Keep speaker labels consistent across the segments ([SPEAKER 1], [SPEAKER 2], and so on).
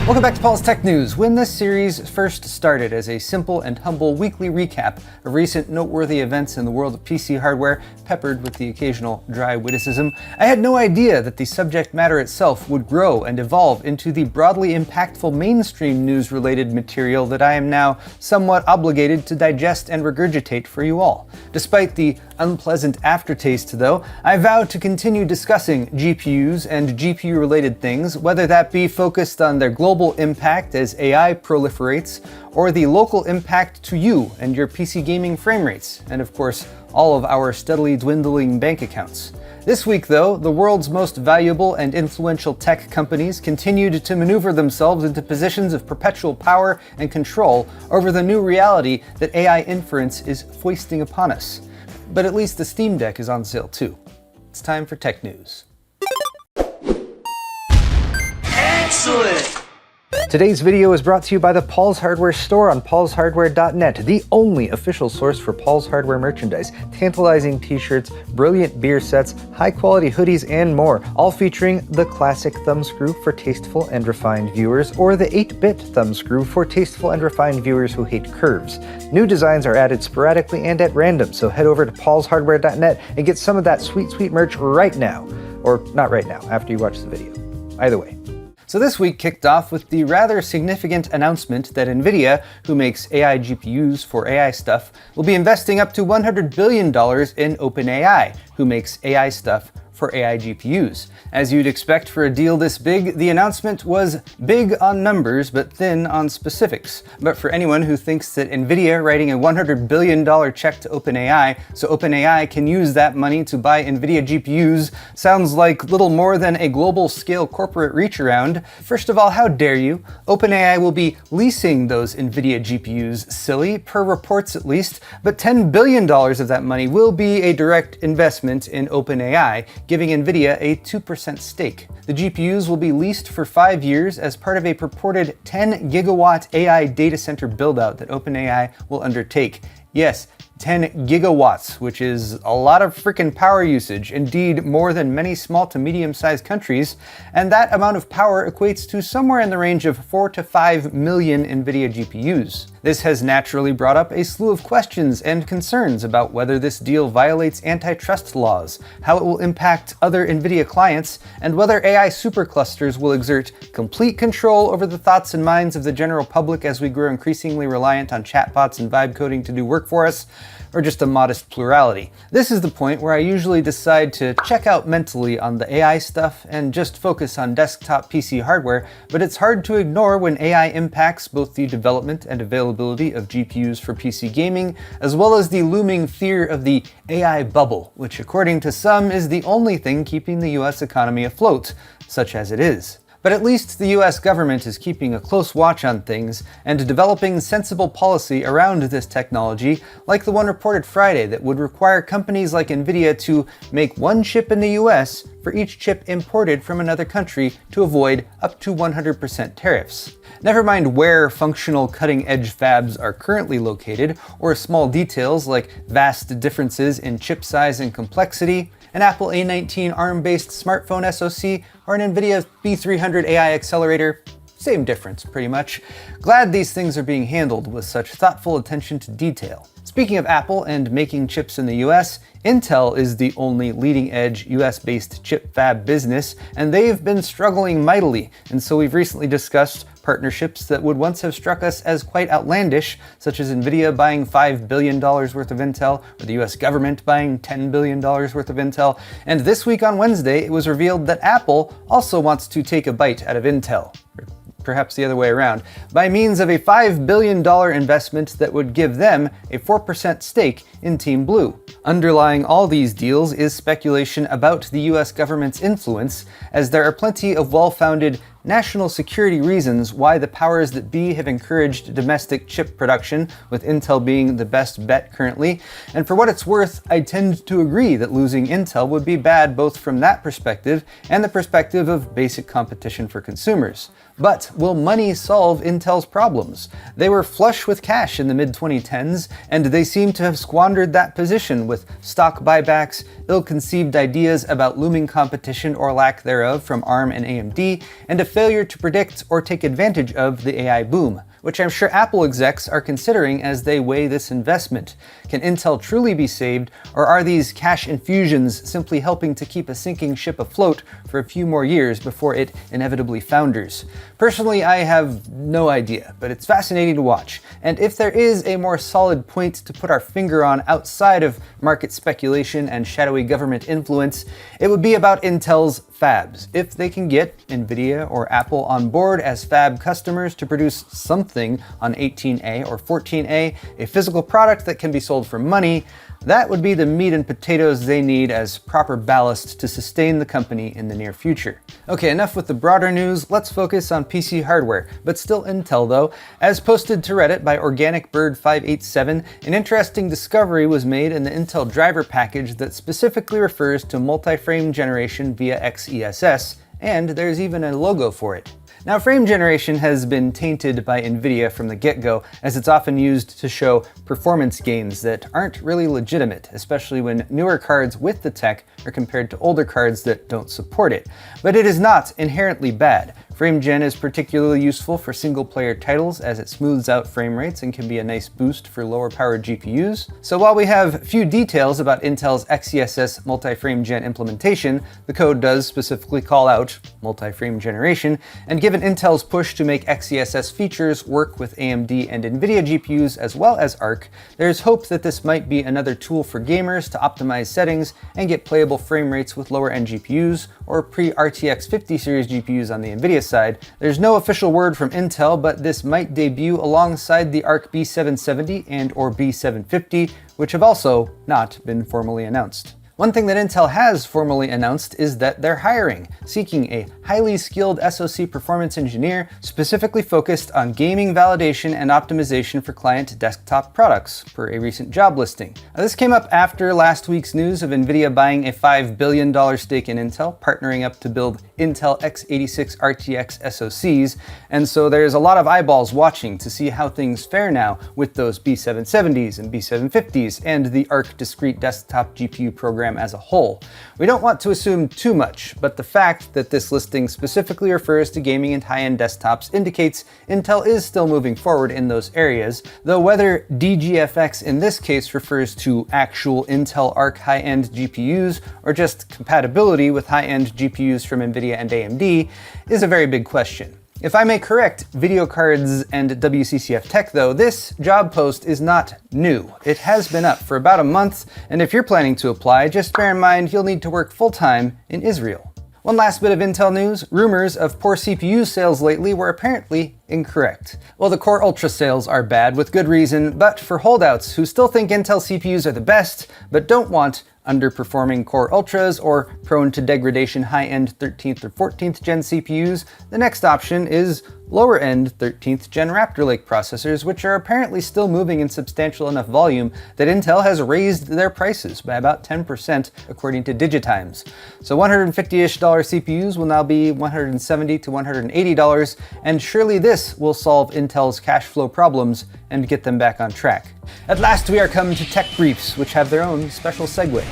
[SPEAKER 1] Welcome back to Paul's Tech News. When this series first started as a simple and humble weekly recap of recent noteworthy events in the world of PC hardware, peppered with the occasional dry witticism, I had no idea that the subject matter itself would grow and evolve into the broadly impactful mainstream news-related material that I am now somewhat obligated to digest and regurgitate for you all. Despite the unpleasant aftertaste, though, I vow to continue discussing GPUs and GPU-related things, whether that be focused on their global impact as AI proliferates, or the local impact to you and your PC gaming frame rates, and of course, all of our steadily dwindling bank accounts. This week, though, the world's most valuable and influential tech companies continued to maneuver themselves into positions of perpetual power and control over the new reality that AI inference is foisting upon us. But at least the Steam Deck is on sale too. It's time for tech news.
[SPEAKER 2] Excellent!
[SPEAKER 1] Today's video is brought to you by the Paul's Hardware store on paulshardware.net, the only official source for Paul's Hardware merchandise. Tantalizing t-shirts, brilliant beer sets, high-quality hoodies, and more, all featuring the classic thumbscrew for tasteful and refined viewers, or the 8-bit thumbscrew for tasteful and refined viewers who hate curves. New designs are added sporadically and at random, so head over to paulshardware.net and get some of that sweet, sweet merch right now. Or not right now, after you watch the video. Either way. So this week kicked off with the rather significant announcement that Nvidia, who makes AI GPUs for AI stuff, will be investing up to $100 billion in OpenAI, who makes AI stuff for AI GPUs. As you'd expect for a deal this big, the announcement was big on numbers but thin on specifics. But for anyone who thinks that Nvidia writing a $100 billion check to OpenAI so OpenAI can use that money to buy Nvidia GPUs sounds like little more than a global scale corporate reach around. First of all, how dare you? OpenAI will be leasing those Nvidia GPUs, silly, per reports at least, but $10 billion of that money will be a direct investment in OpenAI, giving Nvidia a 2% stake. The GPUs will be leased for 5 years as part of a purported 10 gigawatt AI data center buildout that OpenAI will undertake. Yes, 10 gigawatts, which is a lot of freaking power usage, indeed more than many small to medium-sized countries, and that amount of power equates to somewhere in the range of 4 to 5 million Nvidia GPUs. This has naturally brought up a slew of questions and concerns about whether this deal violates antitrust laws, how it will impact other Nvidia clients, and whether AI superclusters will exert complete control over the thoughts and minds of the general public as we grow increasingly reliant on chatbots and vibe coding to do work for us, or just a modest plurality. This is the point where I usually decide to check out mentally on the AI stuff and just focus on desktop PC hardware, but it's hard to ignore when AI impacts both the development and availability of GPUs for PC gaming, as well as the looming fear of the AI bubble, which according to some is the only thing keeping the US economy afloat, such as it is. But at least the US government is keeping a close watch on things and developing sensible policy around this technology, like the one reported Friday that would require companies like Nvidia to make one chip in the US for each chip imported from another country to avoid up to 100% tariffs. Never mind where functional cutting-edge fabs are currently located, or small details like vast differences in chip size and complexity, an Apple A19 ARM-based smartphone SoC, or an Nvidia B300 AI accelerator. Same difference, pretty much. Glad these things are being handled with such thoughtful attention to detail. Speaking of Apple and making chips in the US, Intel is the only leading-edge US-based chip fab business, and they've been struggling mightily, and so we've recently discussed partnerships that would once have struck us as quite outlandish, such as Nvidia buying $5 billion worth of Intel, or the US government buying $10 billion worth of Intel, and this week on Wednesday it was revealed that Apple also wants to take a bite out of Intel. Perhaps the other way around, by means of a $5 billion investment that would give them a 4% stake in Team Blue. Underlying all these deals is speculation about the US government's influence, as there are plenty of well-founded national security reasons why the powers that be have encouraged domestic chip production, with Intel being the best bet currently. And for what it's worth, I tend to agree that losing Intel would be bad both from that perspective and the perspective of basic competition for consumers. But will money solve Intel's problems? They were flush with cash in the mid-2010s, and they seem to have squandered that position with stock buybacks, ill-conceived ideas about looming competition or lack thereof from ARM and AMD, and a failure to predict or take advantage of the AI boom, which I'm sure Apple execs are considering as they weigh this investment. Can Intel truly be saved, or are these cash infusions simply helping to keep a sinking ship afloat for a few more years before it inevitably founders? Personally, I have no idea, but it's fascinating to watch. And if there is a more solid point to put our finger on outside of market speculation and shadowy government influence, it would be about Intel's fabs. If they can get Nvidia or Apple on board as fab customers to produce something on 18A or 14A, a physical product that can be sold for money, that would be the meat and potatoes they need as proper ballast to sustain the company in the near future. Okay, enough with the broader news, let's focus on PC hardware, but still Intel though. As posted to Reddit by OrganicBird587, an interesting discovery was made in the Intel driver package that specifically refers to multi-frame generation via XESS, and there's even a logo for it. Now, frame generation has been tainted by Nvidia from the get-go, as it's often used to show performance gains that aren't really legitimate, especially when newer cards with the tech are compared to older cards that don't support it. But it is not inherently bad. Frame gen is particularly useful for single-player titles as it smooths out frame rates and can be a nice boost for lower-powered GPUs. So while we have few details about Intel's XESS multi-frame gen implementation, the code does specifically call out multi-frame generation, and given Intel's push to make XESS features work with AMD and Nvidia GPUs as well as ARC, there's hope that this might be another tool for gamers to optimize settings and get playable frame rates with lower-end GPUs or pre-RTX 50 series GPUs on the Nvidia side. There's no official word from Intel, but this might debut alongside the ARC B770 and or B750, which have also not been formally announced. One thing that Intel has formally announced is that they're hiring, seeking a highly skilled SoC performance engineer specifically focused on gaming validation and optimization for client desktop products, per a recent job listing. Now, this came up after last week's news of Nvidia buying a $5 billion stake in Intel, partnering up to build Intel x86 RTX SoCs, and so there's a lot of eyeballs watching to see how things fare now with those B770s and B750s and the ARC discrete desktop GPU program as a whole. We don't want to assume too much, but the fact that this listing specifically refers to gaming and high-end desktops indicates Intel is still moving forward in those areas, though whether DGFX in this case refers to actual Intel Arc high-end GPUs or just compatibility with high-end GPUs from Nvidia and AMD is a very big question. If I may correct video cards and WCCF Tech though, this job post is not new. It has been up for about a month, and if you're planning to apply, just bear in mind you'll need to work full-time in Israel. One last bit of Intel news, rumors of poor CPU sales lately were apparently incorrect. Well, the Core Ultra sales are bad with good reason, but for holdouts who still think Intel CPUs are the best, but don't want underperforming Core Ultras or prone to degradation high-end 13th or 14th gen CPUs, the next option is lower-end 13th gen Raptor Lake processors, which are apparently still moving in substantial enough volume that Intel has raised their prices by about 10% according to Digitimes. So $150-ish CPUs will now be $170 to $180, and surely this will solve Intel's cash flow problems and get them back on track. At last we are come to tech briefs, which have their own special segue.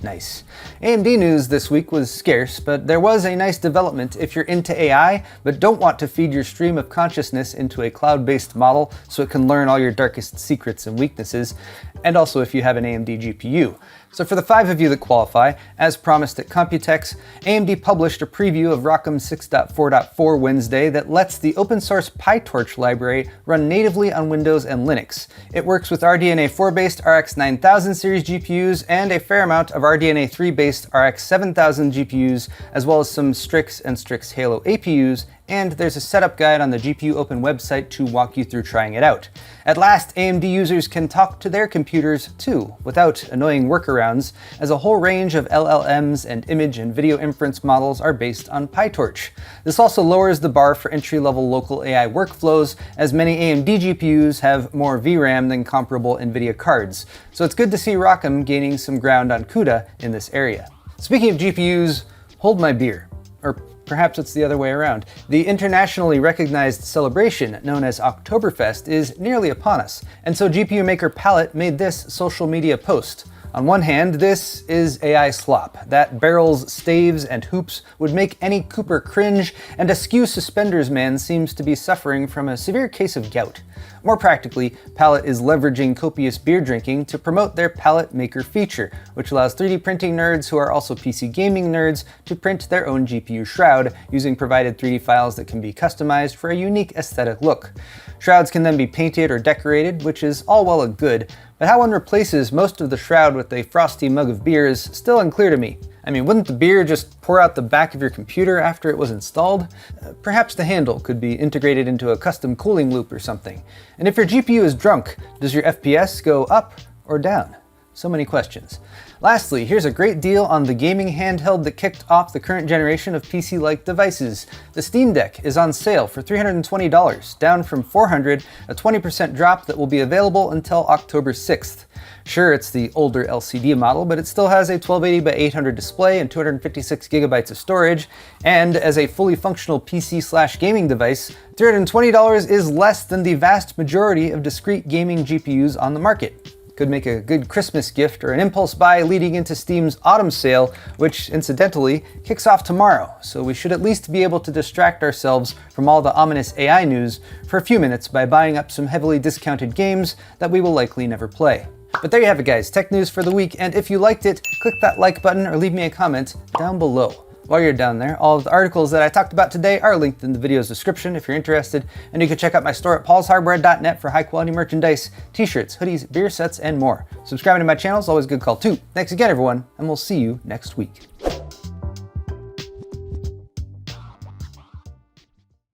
[SPEAKER 1] Nice. AMD news this week was scarce, but there was a nice development if you're into AI, but don't want to feed your stream of consciousness into a cloud-based model so it can learn all your darkest secrets and weaknesses, and also if you have an AMD GPU. So for the 5 of you that qualify, as promised at Computex, AMD published a preview of ROCm 6.4.4 Wednesday that lets the open source PyTorch library run natively on Windows and Linux. It works with RDNA 4-based RX 9000 series GPUs and a fair amount of RDNA 3-based RX 7000 GPUs, as well as some Strix and Strix Halo APUs, and there's a setup guide on the GPU Open website to walk you through trying it out. At last, AMD users can talk to their computers too, without annoying workarounds, as a whole range of LLMs and image and video inference models are based on PyTorch. This also lowers the bar for entry-level local AI workflows, as many AMD GPUs have more VRAM than comparable Nvidia cards. So it's good to see ROCm gaining some ground on CUDA in this area. Speaking of GPUs, hold my beer. Or perhaps it's the other way around. The internationally recognized celebration known as Oktoberfest is nearly upon us, and so GPU maker Palit made this social media post. On one hand, this is AI slop. That barrels, staves, and hoops would make any Cooper cringe, and Askew Suspenders Man seems to be suffering from a severe case of gout. More practically, Palit is leveraging copious beer drinking to promote their Palette Maker feature, which allows 3D printing nerds who are also PC gaming nerds to print their own GPU shroud using provided 3D files that can be customized for a unique aesthetic look. Shrouds can then be painted or decorated, which is all well and good, but how one replaces most of the shroud with a frosty mug of beer is still unclear to me. I mean, wouldn't the beer just pour out the back of your computer after it was installed? Perhaps the handle could be integrated into a custom cooling loop or something. And if your GPU is drunk, does your FPS go up or down? So many questions. Lastly, here's a great deal on the gaming handheld that kicked off the current generation of PC-like devices. The Steam Deck is on sale for $320, down from $400, a 20% drop that will be available until October 6th. Sure, it's the older LCD model, but it still has a 1280 by 800 display and 256 gigabytes of storage, and as a fully functional PC/gaming device, $320 is less than the vast majority of discrete gaming GPUs on the market. Could make a good Christmas gift or an impulse buy leading into Steam's autumn sale, which incidentally kicks off tomorrow, so we should at least be able to distract ourselves from all the ominous AI news for a few minutes by buying up some heavily discounted games that we will likely never play. But there you have it, guys, tech news for the week, and if you liked it, click that like button or leave me a comment down below. While you're down there, all of the articles that I talked about today are linked in the video's description if you're interested, and you can check out my store at paulshardware.net for high quality merchandise, t-shirts, hoodies, beer sets, and more. Subscribing to my channel is always a good call too. Thanks again, everyone, and we'll see you next week.